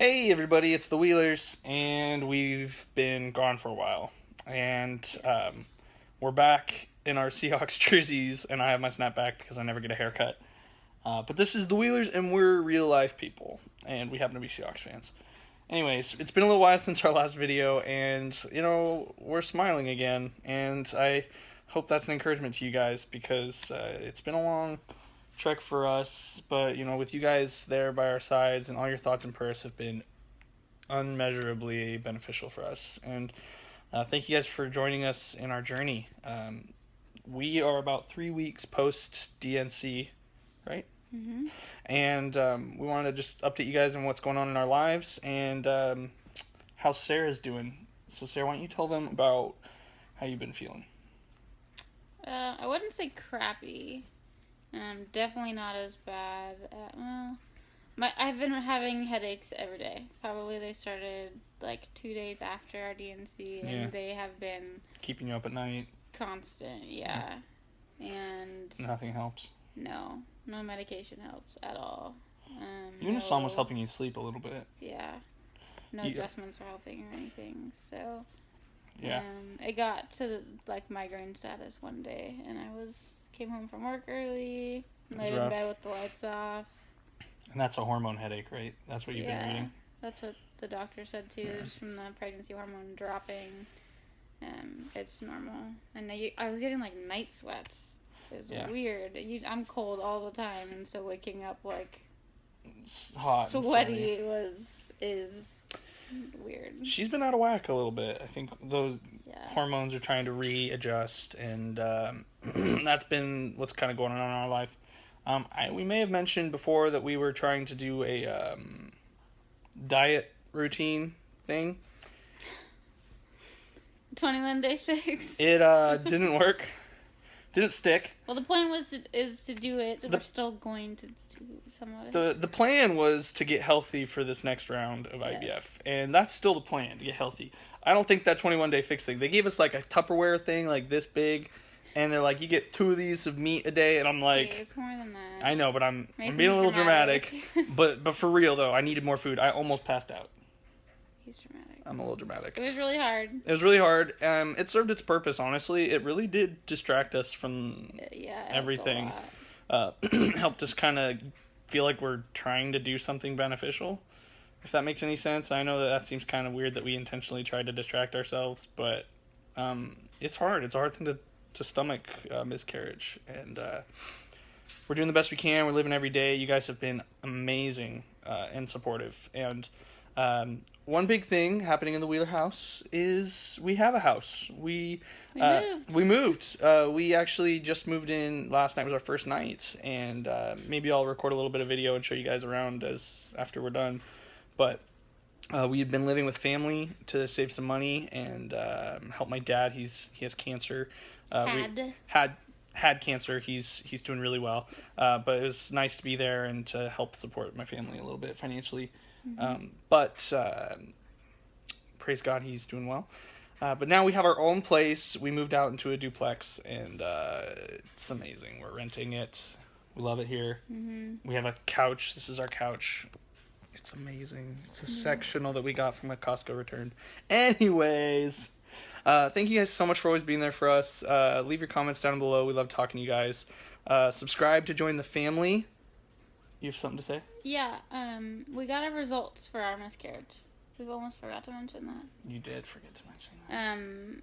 Hey everybody, it's the Wheelers, and we've been gone for a while. And we're back in our Seahawks jerseys, and I have my snapback because I never get a haircut. But this is the Wheelers, and we're real life people, and we happen to be Seahawks fans. Anyways, it's been a little while since our last video, and, we're smiling again, and I hope that's an encouragement to you guys, because it's been a long trek for us, but, with you guys there by our sides, and all your thoughts and prayers have been unmeasurably beneficial for us, and thank you guys for joining us in our journey. We are about 3 weeks post DNC, right? Mm-hmm. And we wanted to just update you guys on what's going on in our lives and how Sarah's doing. So, Sarah, why don't you tell them about how you've been feeling? I wouldn't say crappy. Definitely not as bad. I've been having headaches every day. Probably they started like 2 days after our DNC, and Yeah. they have been Keeping you up at night? constant. Yeah, and Nothing helps. no medication helps at all. Unisom was helping you sleep a little bit. Yeah, no adjustments are helping or anything. So yeah, it got to migraine status one day, and came home from work early, laid in bed with the lights off. And that's a hormone headache, right? That's what you've been reading? That's what the doctor said too, just from the pregnancy hormone dropping. It's normal. And I was getting night sweats. It was weird. I'm cold all the time, and so waking up hot, sweaty is weird. She's been out of whack a little bit. I think those hormones are trying to readjust, and that's been what's kind of going on in our life. We may have mentioned before that we were trying to do a diet routine thing. 21-day fix. It didn't work. Didn't stick. Well, the point is to do it. We're still going to do some of it. The plan was to get healthy for this next round of IVF, and that's still the plan, to get healthy. I don't think that 21-day fix thing. They gave us a Tupperware thing this big, and they're like, you get 2 of these of meat a day, and I'm like, hey, it's more than that. I know, but I'm being a little dramatic. but for real though, I needed more food. I almost passed out. He's dramatic. I'm a little dramatic. It was really hard. It served its purpose, honestly. It really did distract us from everything. Helped us kind of feel like we're trying to do something beneficial, if that makes any sense. I know that seems kind of weird that we intentionally tried to distract ourselves, but it's hard. It's a hard thing to stomach miscarriage, and we're doing the best we can. We're living every day. You guys have been amazing and supportive, and one big thing happening in the Wheeler house is we have a house. We moved. We actually just moved in. Last night was our first night, and maybe I'll record a little bit of video and show you guys around after we're done. But we had been living with family to save some money and help my dad. He has cancer. Had cancer. He's doing really well. But it was nice to be there and to help support my family a little bit financially. Mm-hmm. But praise God, he's doing well. But now we have our own place. We moved out into a duplex, and it's amazing. We're renting it. We love it here. Mm-hmm. We have a couch. This is our couch. It's amazing. It's a sectional that we got from a Costco return. Anyways, thank you guys so much for always being there for us. Leave your comments down below. We love talking to you guys. Subscribe to join the family. You have something to say? Yeah, we got our results for our miscarriage. We've almost forgot to mention that. You did forget to mention that.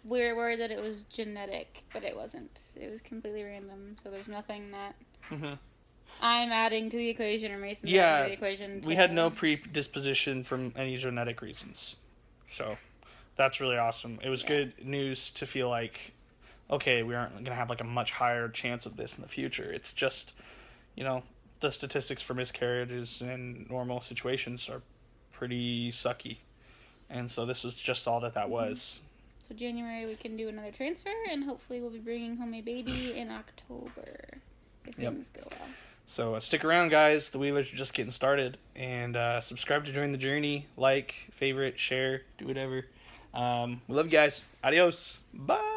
We were worried that it was genetic, but it wasn't. It was completely random, so there's nothing that I'm adding to the equation or Mason's adding to the equation. We had no predisposition from any genetic reasons. So that's really awesome. It was good news to feel like, okay, we aren't going to have a much higher chance of this in the future. It's just, the statistics for miscarriages in normal situations are pretty sucky. And so this was just all that was. So January we can do another transfer, and hopefully we'll be bringing home a baby in October if things go well. So stick around, guys. The Wheelers are just getting started. And subscribe to join the journey. Like, favorite, share, do whatever. We love you guys. Adios. Bye.